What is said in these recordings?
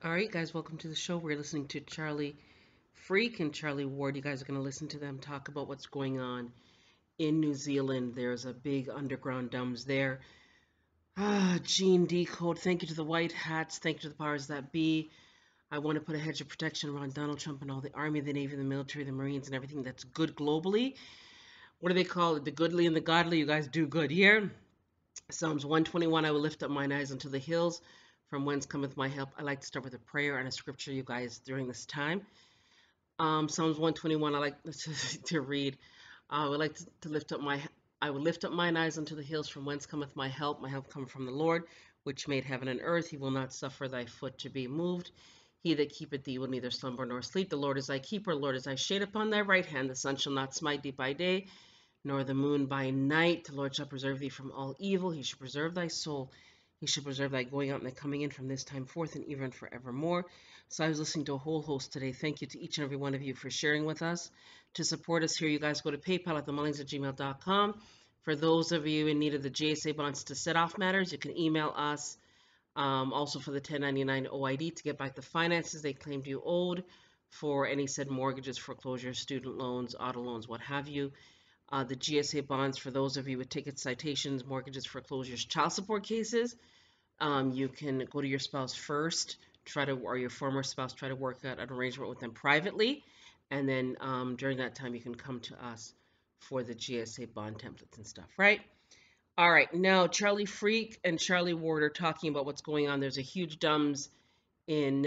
All right, guys, welcome to the show. We're listening to Charlie Freak and Charlie Ward. You guys are going to listen to them talk about what's going on in New Zealand. There's a big underground dumps there. Gene Decode. Thank you to the white hats. Thank you to the powers that be. I want to put a hedge of protection around Donald Trump and all the army, the navy, the military, the marines, and everything that's good globally. What do they call it? The goodly and the godly. You guys do good here. Psalms 121, I will lift up mine eyes unto the hills, from whence cometh my help. I like to start with a prayer and a scripture, you guys, during this time. Psalms 121, I like to read. I would like to lift up I will lift up mine eyes unto the hills, from whence cometh my help. My help cometh from the Lord, which made heaven and earth. He will not suffer thy foot to be moved. He that keepeth thee will neither slumber nor sleep. The Lord is thy keeper. The Lord is thy shade upon thy right hand. The sun shall not smite thee by day, nor the moon by night. The Lord shall preserve thee from all evil. He shall preserve thy soul. He shall preserve thy going out and thy coming in from this time forth and even forevermore. So I was listening to a whole host today. Thank you to each and every one of you for sharing with us. To support us here, you guys go to PayPal at themullings@gmail.com. For those of you in need of the GSA bonds to set off matters, you can email us. Also for the 1099 OID to get back the finances they claimed you owed for any said mortgages, foreclosures, student loans, auto loans, what have you. The GSA bonds for those of you with ticket citations, mortgages, foreclosures, child support cases. You can go to your spouse first, or your former spouse, try to work out an arrangement with them privately, and then during that time you can come to us for the GSA bond templates and stuff, right? All right, now Charlie Freak and Charlie Ward are talking about what's going on. There's a huge dumbs in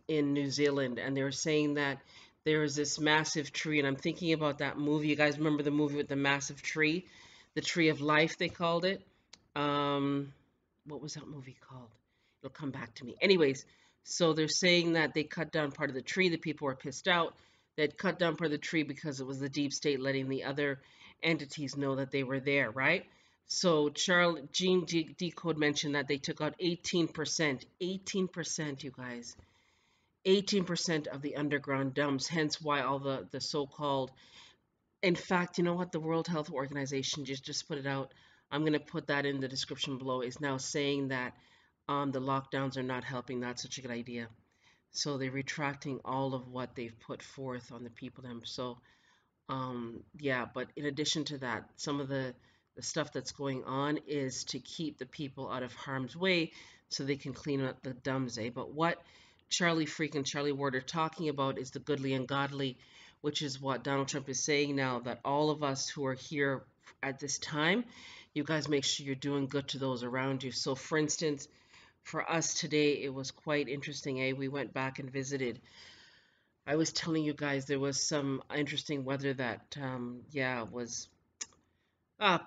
New Zealand, and they're saying that there is this massive tree, and I'm thinking about that movie. You guys remember the movie with the massive tree, the Tree of Life, they called it. Um, what was that movie called? It'll come back to me. Anyways, so they're saying that they cut down part of the tree. The people were pissed out. They'd cut down part of the tree because it was the deep state letting the other entities know that they were there, right? So Gene Decode mentioned that they took out 18%. 18%, you guys. 18% of the underground dumps, hence why all the so-called, in fact, you know what, the World Health Organization just put it out. I'm going to put that in the description below, is now saying that the lockdowns are not helping. Not such a good idea. So they're retracting all of what they've put forth on the people them. So yeah, but in addition to that, some of the stuff that's going on is to keep the people out of harm's way so they can clean up the dumbs, eh? But what Charlie Freak and Charlie Ward are talking about is the goodly and godly, which is what Donald Trump is saying now, that all of us who are here at this time, you guys make sure you're doing good to those around you. So for instance, for us today, it was quite interesting, eh? We went back and visited. I was telling you guys there was some interesting weather that, yeah, was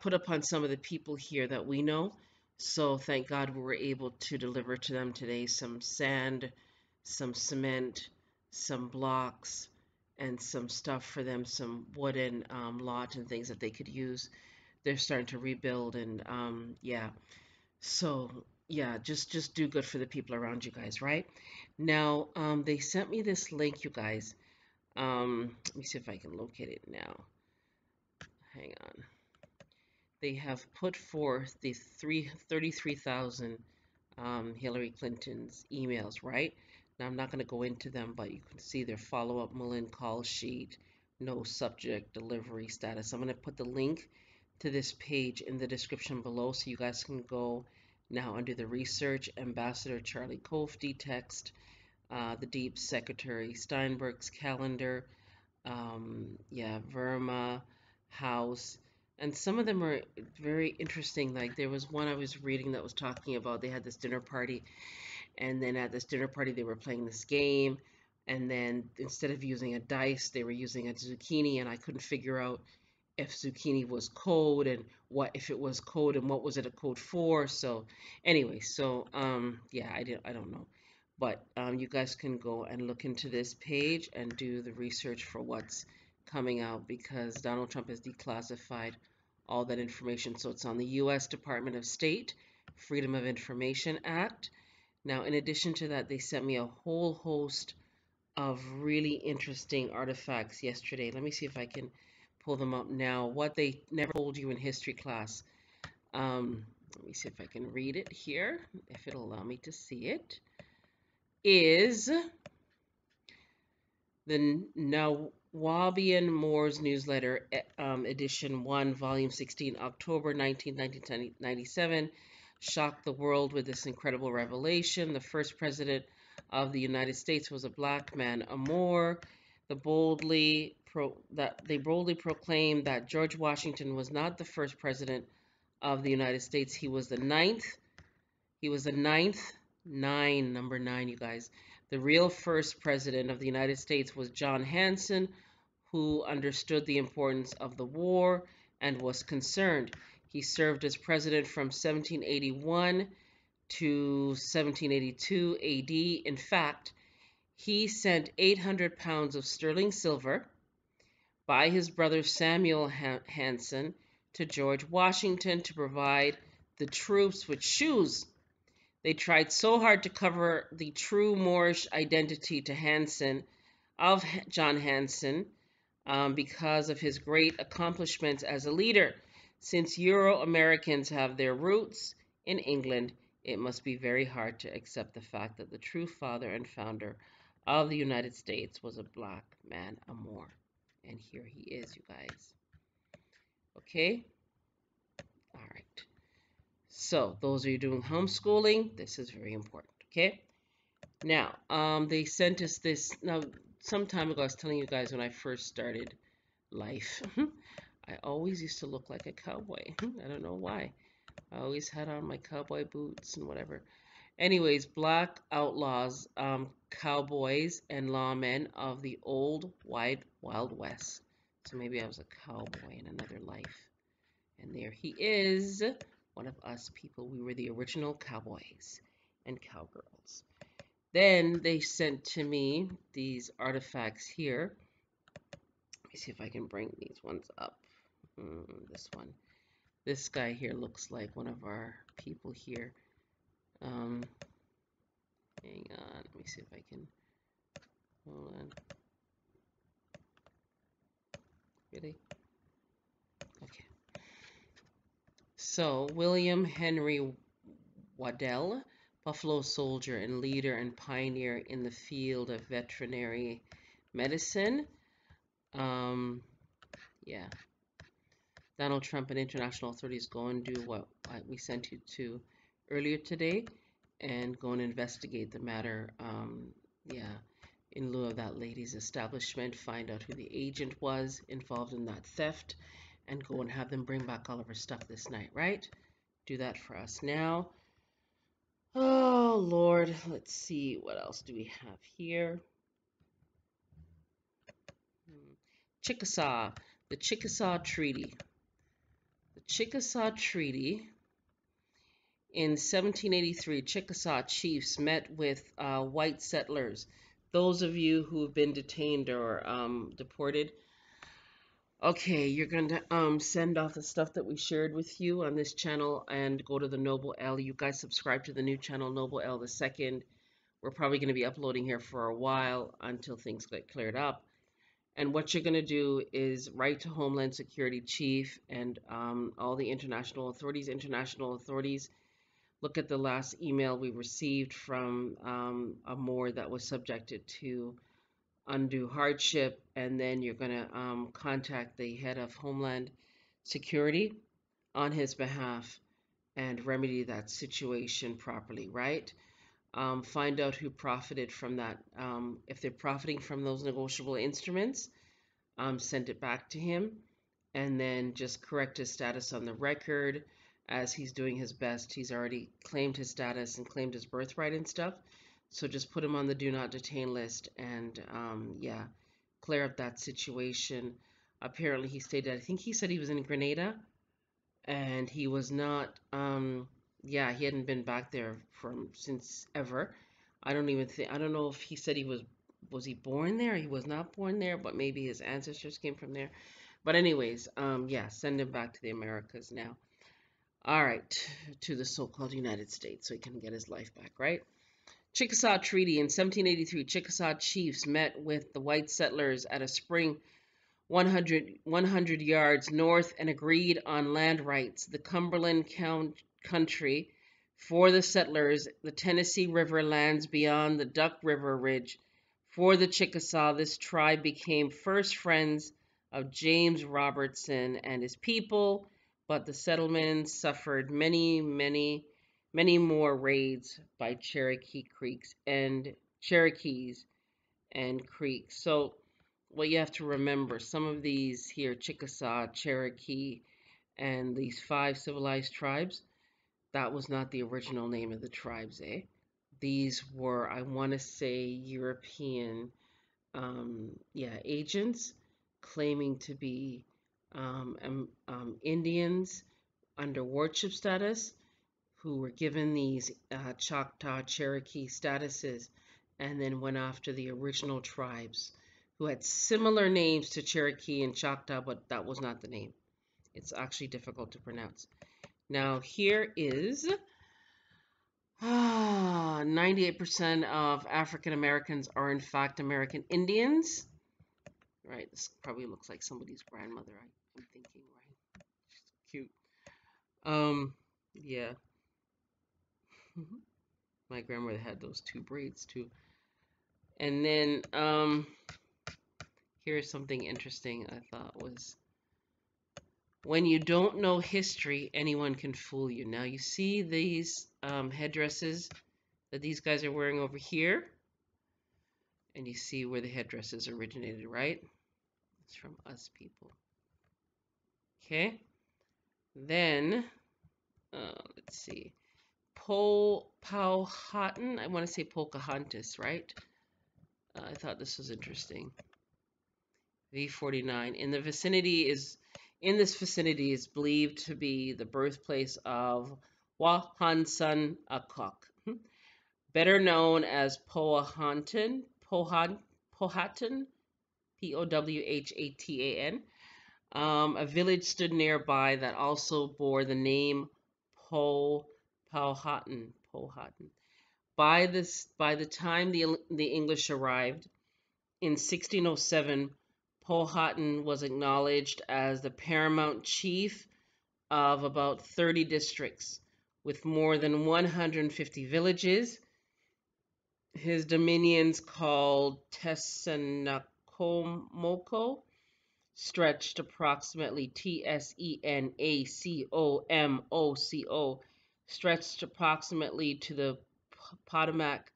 put upon some of the people here that we know. So thank God we were able to deliver to them today some sand, some cement, some blocks, and some stuff for them, some wooden lot and things that they could use. They're starting to rebuild, and yeah. So yeah, just do good for the people around you guys, right? Now, they sent me this link, you guys. Let me see if I can locate it now. Hang on. They have put forth the 33,000 Hillary Clinton's emails, right? Now, I'm not going to go into them, but you can see their follow-up Mullen call sheet, no subject, delivery status. I'm going to put the link to this page in the description below so you guys can go now under the research. Ambassador Charlie Kofty text, the Deep Secretary Steinberg's calendar, yeah, Verma, House, and some of them are very interesting. Like there was one I was reading that was talking about they had this dinner party, and then at this dinner party they were playing this game, and then instead of using a dice, they were using a zucchini, and I couldn't figure out if zucchini was code and what if it was code and what was it a code for. So anyway, so yeah, I don't know. But you guys can go and look into this page and do the research for what's coming out because Donald Trump has declassified all that information. So it's on the U.S. Department of State Freedom of Information Act. Now, in addition to that, they sent me a whole host of really interesting artifacts yesterday. Let me see if I can pull them up now. What they never told you in history class. Let me see if I can read it here, if it'll allow me to see it. is the Nawabian Moors Newsletter, edition 1, volume 16, October 19, 1997, shocked the world with this incredible revelation. The first president of the United States was a black man, a Moor. They boldly proclaimed that George Washington was not the first president of the United States. He was the ninth. He was the ninth. Number 9, you guys. The real first president of the United States was John Hanson, who understood the importance of the war and was concerned. He served as president from 1781 to 1782 AD. In fact, he sent 800 pounds of sterling silver by his brother Samuel Hanson to George Washington to provide the troops with shoes. They tried so hard to cover the true Moorish identity to Hanson of John Hanson because of his great accomplishments as a leader. Since Euro-Americans have their roots in England, it must be very hard to accept the fact that the true father and founder of the United States was a black man, a Moor. And here he is, you guys. Okay? All right. So, those of you doing homeschooling, this is very important, okay? Now, they sent us this, now, some time ago, I was telling you guys when I first started life, I always used to look like a cowboy. I don't know why. I always had on my cowboy boots and whatever. Anyways, black outlaws, cowboys, and lawmen of the old wide Wild West. So maybe I was a cowboy in another life. And there he is, one of us people. We were the original cowboys and cowgirls. Then they sent to me these artifacts here. Let me see if I can bring these ones up. This one. This guy here looks like one of our people here. Hang on, let me see if I can, hold on. Really? Okay. So, William Henry Waddell, Buffalo soldier and leader and pioneer in the field of veterinary medicine. Yeah. Donald Trump and international authorities go and do what we sent you to earlier today and go and investigate the matter. Yeah, in lieu of that lady's establishment, find out who the agent was involved in that theft and go and have them bring back all of her stuff this night, right? Do that for us now. Oh, Lord. Let's see. What else do we have here? Chickasaw. The Chickasaw Treaty. The Chickasaw Treaty. In 1783, Chickasaw chiefs met with white settlers. Those of you who have been detained or deported, okay, you're going to send off the stuff that we shared with you on this channel and go to the Noble L. You guys subscribe to the new channel, Noble L II. We're probably going to be uploading here for a while until things get cleared up. And what you're going to do is write to Homeland Security Chief and all the international authorities. Look at the last email we received from a Moor that was subjected to undue hardship, and then you're going to contact the head of Homeland Security on his behalf and remedy that situation properly, right? Find out who profited from that. If they're profiting from those negotiable instruments, send it back to him, and then just correct his status on the record. As he's doing his best, he's already claimed his status and claimed his birthright and stuff. So just put him on the do not detain list and, yeah, clear up that situation. Apparently he stated, I think he said he was in Grenada and he was not, yeah, he hadn't been back there since ever. I don't know if he said was he born there? He was not born there, but maybe his ancestors came from there. But anyways, yeah, send him back to the Americas now. All right, to the so-called United States so he can get his life back, right? Chickasaw Treaty. In 1783, Chickasaw chiefs met with the white settlers at a spring 100 yards north and agreed on land rights. The Cumberland country For the settlers, the Tennessee River lands beyond the Duck River Ridge. For the Chickasaw, this tribe became first friends of James Robertson and his people, but the settlements suffered many more raids by Cherokees and Creeks. So what you have to remember, some of these here, Chickasaw, Cherokee, and these 5 civilized tribes, that was not the original name of the tribes, eh? These were, I want to say, European, agents claiming to be Indians under wardship status who were given these Choctaw Cherokee statuses and then went after the original tribes who had similar names to Cherokee and Choctaw, but that was not the name. It's actually difficult to pronounce. Now here is 98% of African Americans are in fact American Indians. Right, this probably looks like somebody's grandmother, I'm thinking, right? She's cute. Yeah. My grandmother had those 2 braids too. And then here's something interesting I thought was, when you don't know history, anyone can fool you. Now you see these headdresses that these guys are wearing over here, and you see where the headdresses originated, right? It's from us people. Okay. Then let's see. Powhatan. I want to say Pocahontas, right? I thought this was interesting. V49. In this vicinity is believed to be the birthplace of Hanson, better known as Powhatan, Powhatan, Powhatan. A village stood nearby that also bore the name Powhatan. By the time the English arrived in 1607, Powhatan was acknowledged as the paramount chief of about 30 districts with more than 150 villages. His dominions, called Tsenacomoco, stretched approximately Tsenacomoco, stretched approximately to the Potomac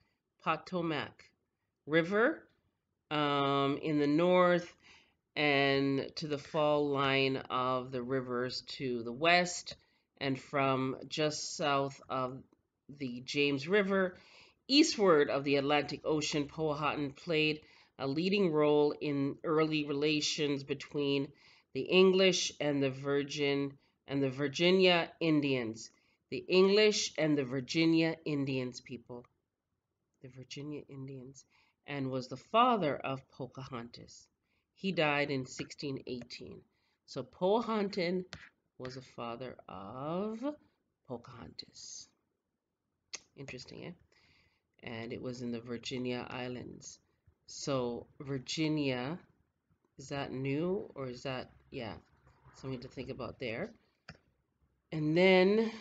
River in the north, and to the fall line of the rivers to the west, and from just south of the James River eastward of the Atlantic Ocean. Powhatan played a leading role in early relations between the English and the Virginia Indians. The English and the Virginia Indians, people. The Virginia Indians. And was the father of Pocahontas. He died in 1618. So Powhatan was the father of Pocahontas. Interesting, eh? And it was in the Virginia Islands. So Virginia, is that new, or is that, yeah, something to think about there. And then,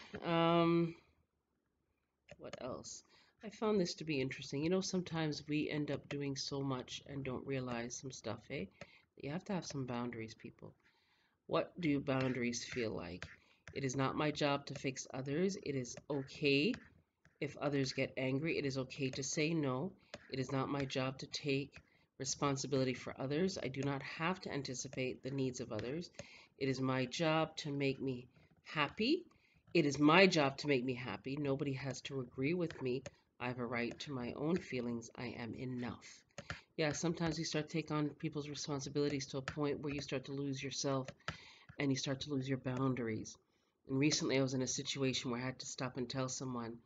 what else? I found this to be interesting. You know, sometimes we end up doing so much and don't realize some stuff, eh? You have to have some boundaries, people. What do boundaries feel like? It is not my job to fix others. It is okay if others get angry. It is okay to say no. It is not my job to take responsibility for others. I do not have to anticipate the needs of others. It is my job to make me happy. It is my job to make me happy. Nobody has to agree with me. I have a right to my own feelings. I am enough. Yeah, sometimes you start to take on people's responsibilities to a point where you start to lose yourself and you start to lose your boundaries. And recently I was in a situation where I had to stop and tell someone,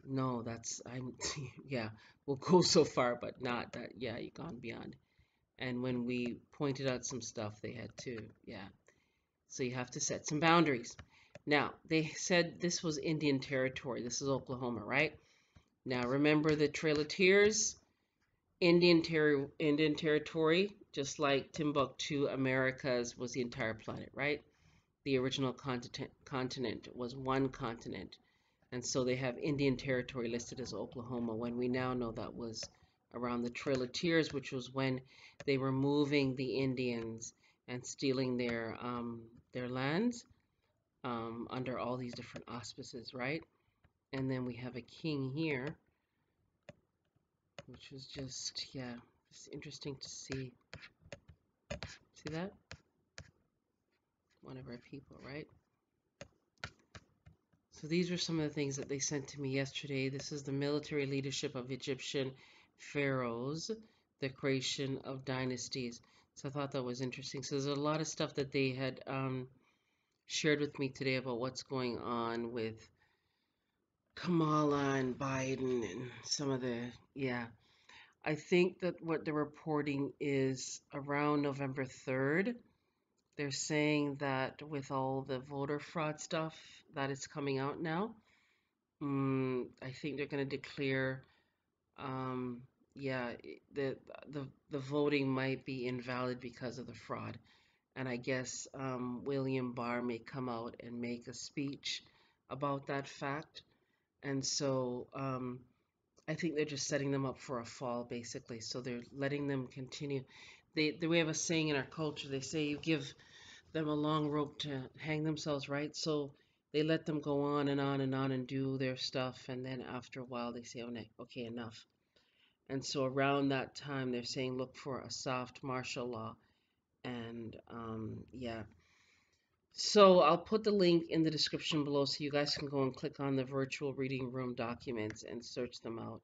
no, yeah, we'll go so far, but not that, yeah, you've gone beyond. And when we pointed out some stuff, they had to, yeah. So you have to set some boundaries. Now, they said this was Indian territory. This is Oklahoma, right? Now, remember the Trail of Tears? Indian territory, just like Timbuktu, Americas was the entire planet, right? The original continent was one continent. And so they have Indian Territory listed as Oklahoma, when we now know that was around the Trail of Tears, which was when they were moving the Indians and stealing their lands under all these different auspices, right? And then we have a king here, which was just, yeah, just interesting to see. See that? One of our people, right? So these were some of the things that they sent to me yesterday. This is the military leadership of Egyptian pharaohs, the creation of dynasties. So I thought that was interesting. So there's a lot of stuff that they had shared with me today about what's going on with Kamala and Biden and some of the, yeah. I think that what they're reporting is around November 3rd. They're saying that with all the voter fraud stuff that is coming out now, I think they're going to declare, yeah, the voting might be invalid because of the fraud. And I guess William Barr may come out and make a speech about that fact. And so I think they're just setting them up for a fall, basically. So they're letting them continue. We have a saying in our culture. They say you give them a long rope to hang themselves, right? So they let them go on and on and on and do their stuff, and then after a while they say, oh, okay, enough. And so around that time they're saying look for a soft martial law. And yeah, so I'll put the link in the description below so you guys can go and click on the virtual reading room documents and search them out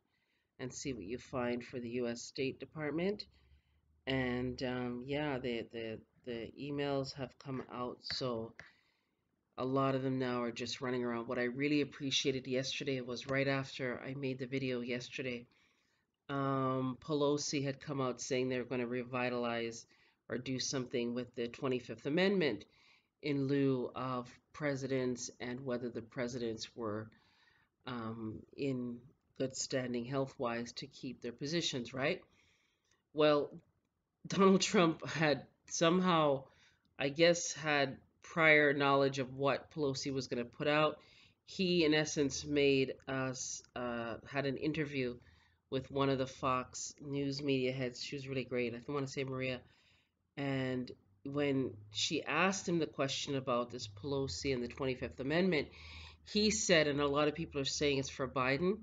and see what you find for the U.S. State Department. And yeah, the emails have come out, so a lot of them now are just running around. What I really appreciated yesterday was right after I made the video yesterday, Pelosi had come out saying they were going to revitalize or do something with the 25th Amendment in lieu of presidents and whether the presidents were in good standing health-wise to keep their positions, right? Well, Donald Trump had somehow, I guess, had prior knowledge of what Pelosi was going to put out. He, in essence, made us, had an interview with one of the Fox News media heads. She was really great. I want to say Maria. And when she asked him the question about this Pelosi and the 25th Amendment, he said, and a lot of people are saying it's for Biden,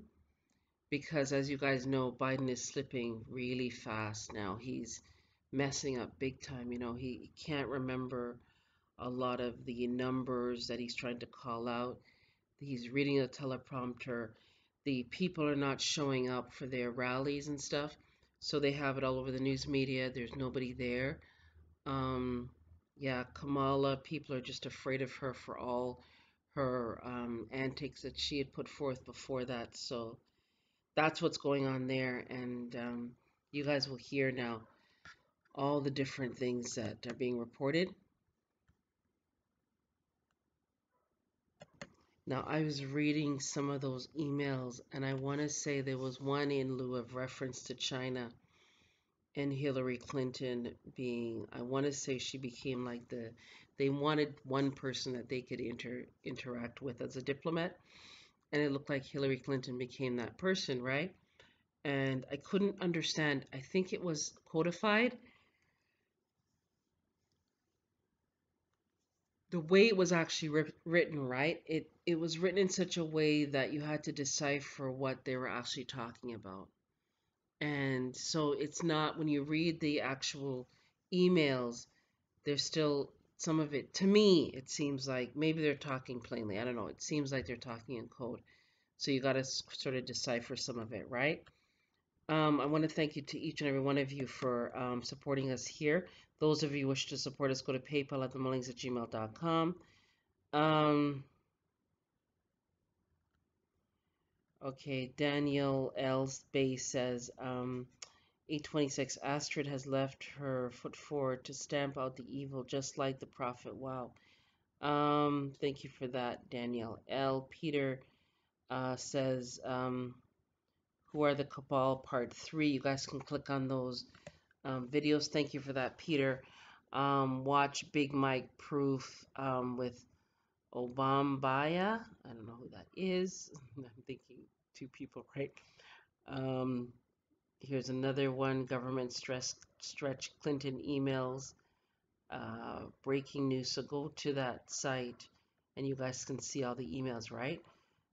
because as you guys know, Biden is slipping really fast now. He's messing up big time. You know, he can't remember a lot of the numbers that he's trying to call out. He's reading a teleprompter. The people are not showing up for their rallies and stuff. So they have it all over the news media. There's nobody there. Yeah, Kamala, people are just afraid of her for all her antics that she had put forth before that. So that's what's going on there. And you guys will hear now all the different things that are being reported. Now, I was reading some of those emails, and I want to say there was one in lieu of reference to China and Hillary Clinton being, I want to say she became like they wanted one person that they could interact with as a diplomat, and it looked like Hillary Clinton became that person, right? And I couldn't understand. I think it was codified. The way it was actually written, right? It was written in such a way that you had to decipher what they were actually talking about. And so it's not, when you read the actual emails, there's still some of it, to me, it seems like maybe they're talking plainly. I don't know. It seems like they're talking in code. So you got to sort of decipher some of it, right? I want to thank you to each and every one of you for supporting us here. Those of you who wish to support us, go to PayPal at themullings@gmail.com. Okay, Daniel L. Bay says, 826, Astrid has left her foot forward to stamp out the evil, just like the prophet. Wow. Thank you for that, Daniel L. Peter says, who are the Cabal Part 3? You guys can click on those videos. Thank you for that, Peter. Watch Big Mike Proof with Obambaya. I don't know who that is. I'm thinking two people, right? Um, Here's another one. Government stretch Clinton emails. Breaking news. So go to that site and you guys can see all the emails, right?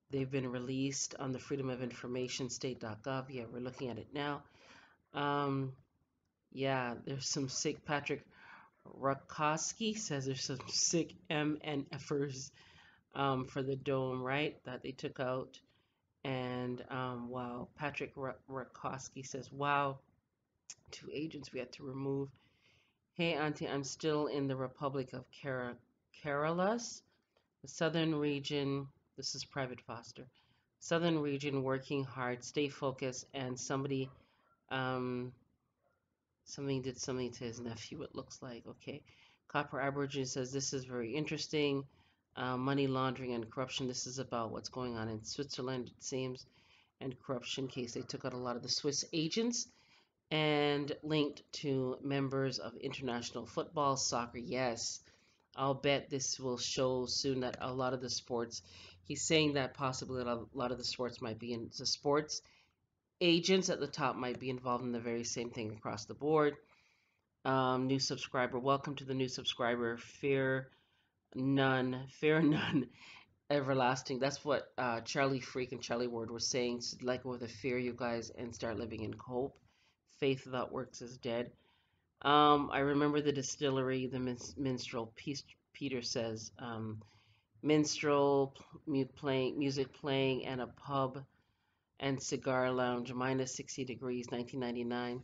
They've been released on the Freedom of Information state.gov. Yeah, we're looking at it now. Yeah, there's some sick. Patrick Rakowski says there's some sick MNFers for the dome, right? That they took out. And wow, Patrick Rakowski says, wow, 2 agents we had to remove. Hey, Auntie, I'm still in the Republic of Kerala, the southern region. This is Private Foster. Southern region, working hard, stay focused, and somebody did something to his nephew, it looks like. Okay. Copper Aborigine says this is very interesting. Money laundering and corruption. This is about what's going on in Switzerland, it seems, and corruption case. They took out a lot of the Swiss agents and linked to members of international football, soccer. Yes, I'll bet this will show soon that a lot of the sports, he's saying that possibly a lot of the sports might be in the sports agents at the top might be involved in the very same thing across the board. New subscriber, welcome to the new subscriber. Fear none, everlasting. That's what Charlie Freak and Charlie Ward were saying. So let go of the fear, you guys, and start living in hope. Faith without works is dead. I remember the distillery, the minstrel. Peter says, minstrel, music playing, and a pub and cigar lounge, minus 60 degrees, 1999.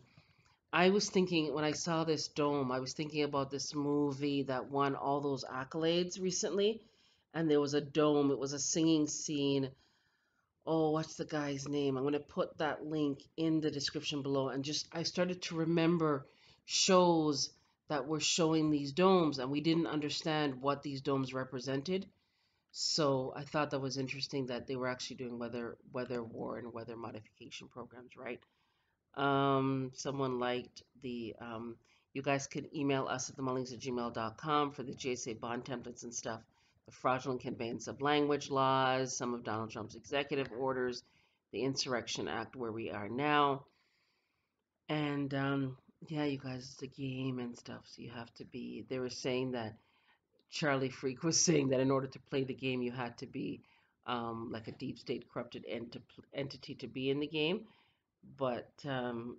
I was thinking, when I saw this dome, I was thinking about this movie that won all those accolades recently. And there was a dome, it was a singing scene. Oh, what's the guy's name? I'm going to put that link in the description below. And just, I started to remember shows that were showing these domes, and we didn't understand what these domes represented. So I thought that was interesting that they were actually doing weather war and weather modification programs, right? Someone liked the, you guys could email us at themullings@gmail.com for the GSA bond templates and stuff. The fraudulent conveyance of language laws, some of Donald Trump's executive orders, the Insurrection Act, where we are now. And yeah, you guys, it's a game and stuff, so you have to be, they were saying that, Charlie Freak was saying that in order to play the game, you had to be like a deep state corrupted entity to be in the game. But no,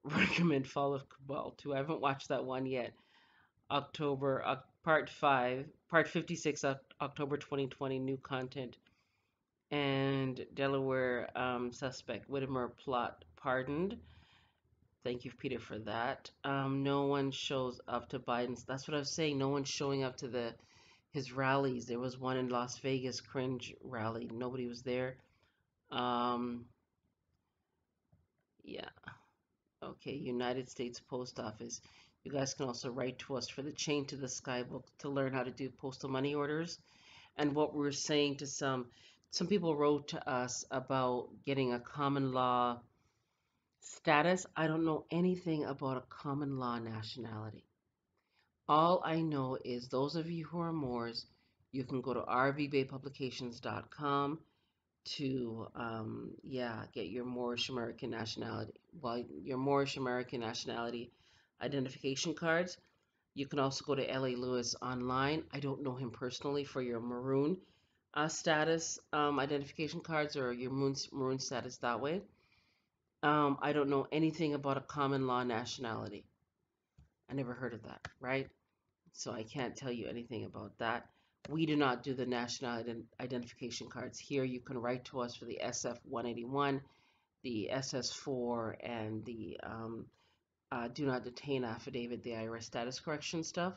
recommend Fall of Cabal 2. I haven't watched that one yet. October, part 5, part 56, October 2020, new content. And Delaware suspect Whittemore plot pardoned. Thank you, Peter, for that. No one shows up to Biden's. That's what I was saying. No one's showing up to his rallies. There was one in Las Vegas, cringe rally. Nobody was there. Yeah. Okay, United States Post Office. You guys can also write to us for the Chain to the Sky book to learn how to do postal money orders. And what we're saying to some people wrote to us about getting a common law status. I don't know anything about a common law nationality. All I know is those of you who are Moors, you can go to rvbaypublications.com to get your Moorish American nationality. Well, your Moorish American nationality identification cards. You can also go to L.A. Lewis online. I don't know him personally for your maroon status identification cards or your maroon status that way. I don't know anything about a common law nationality. I never heard of that, right? So I can't tell you anything about that. We do not do the national identification cards here. You can write to us for the SF-181, the SS-4, and the do not detain affidavit, the IRS status correction stuff.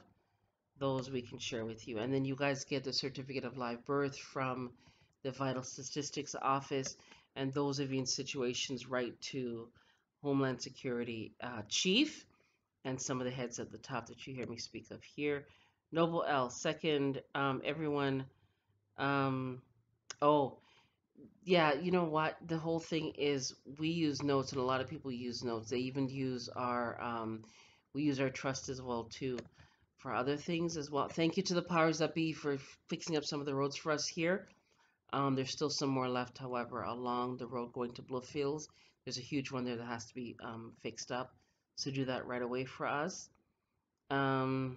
Those we can share with you. And then you guys get the certificate of live birth from the Vital Statistics Office. And those of you in situations, write to Homeland Security Chief and some of the heads at the top that you hear me speak of here. Noble L, second, everyone, oh, yeah, you know what? The whole thing is we use notes, and a lot of people use notes. They even use our, we use our trust as well, too, for other things as well. Thank you to the powers that be for fixing up some of the roads for us here. There's still some more left, however, along the road going to Bluefields. There's a huge one there that has to be fixed up. So do that right away for us. Yeah.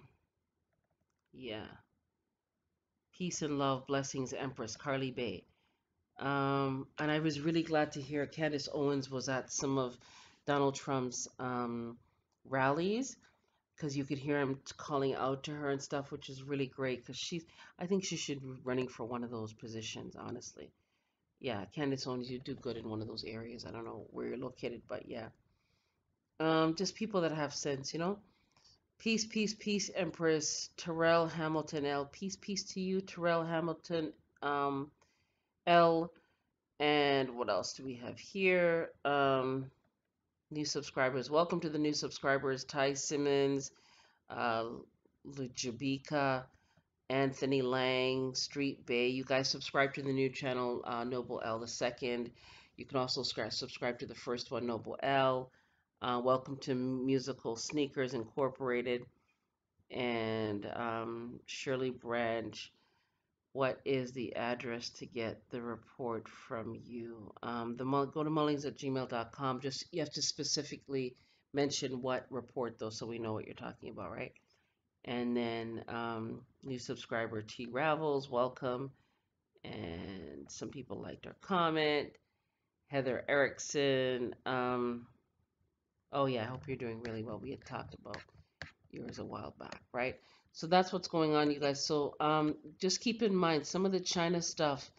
Peace and love, blessings, Empress, Carly Bay. And I was really glad to hear Candace Owens was at some of Donald Trump's rallies, because you could hear him calling out to her and stuff, which is really great, because I think she should be running for one of those positions, honestly. Yeah, Candace Owens, you do good in one of those areas. I don't know where you're located, but yeah. Just people that have sense, you know? Peace, peace, peace, Empress. Terrell Hamilton L. Peace, peace to you, Terrell Hamilton L. And what else do we have here? New subscribers. Welcome to the new subscribers. Ty Simmons, Lujabika, Anthony Lang, Street Bay. You guys subscribe to the new channel, Noble L II. You can also subscribe to the first one, Noble L. Welcome to Musical Sneakers Incorporated. And Shirley Branch. What is the address to get the report from you? Go to mullings@gmail.com. Just you have to specifically mention what report though, so we know what you're talking about, right? And then new subscriber T Ravels, welcome. And some people liked our comment. Heather Erickson. Oh yeah, I hope you're doing really well. We had talked about yours a while back, right? So that's what's going on, you guys. So just keep in mind some of the China stuff.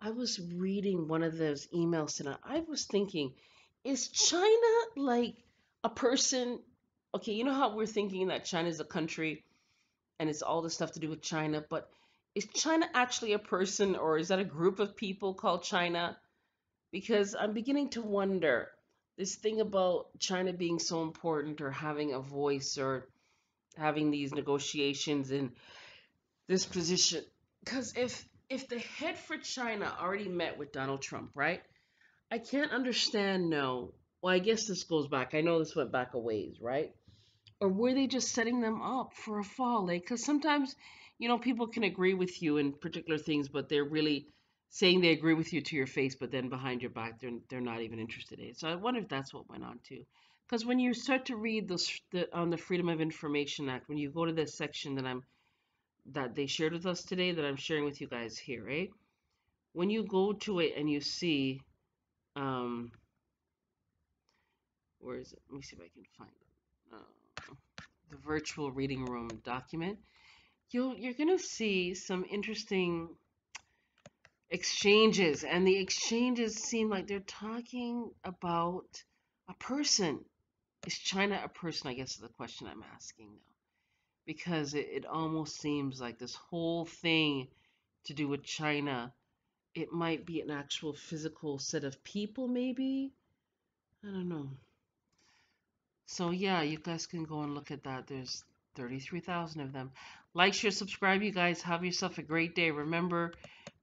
I was reading one of those emails tonight. I was thinking, is China like a person? Okay, you know how we're thinking that China is a country and it's all the stuff to do with China, but is China actually a person, or is that a group of people called China? Because I'm beginning to wonder this thing about China being so important, or having a voice, or having these negotiations in this position. Because if the head for China already met with Donald Trump, right? I can't understand. No, well, I guess this goes back. I know this went back a ways, right? Or were they just setting them up for a fall? Like, because sometimes, people can agree with you in particular things, but they're really saying they agree with you to your face, but then behind your back, they're not even interested in it. So I wonder if that's what went on too. Because when you start to read on the Freedom of Information Act, when you go to this section that they shared with us today, that I'm sharing with you guys here, right? When you go to it and you see, where is it? Let me see if I can find it. The virtual reading room document. You're gonna see some interesting exchanges, and the exchanges seem like they're talking about a person. Is China a person? I guess is the question I'm asking now, because it almost seems like this whole thing to do with China, it might be an actual physical set of people, maybe. I don't know. So yeah, you guys can go and look at that. There's 33,000 of them. Like, share, subscribe, you guys. Have yourself a great day. Remember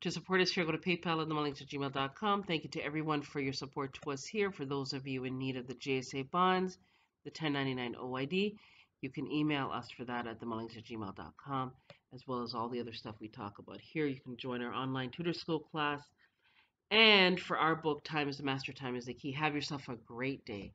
to support us here. Go to PayPal at themullings@gmail.com. Thank you to everyone for your support to us here. For those of you in need of the JSA bonds, the 1099 OID, you can email us for that at themullings@gmail.com, as well as all the other stuff we talk about here. You can join our online tutor school class. And for our book, Time is the Master, Time is the Key. Have yourself a great day.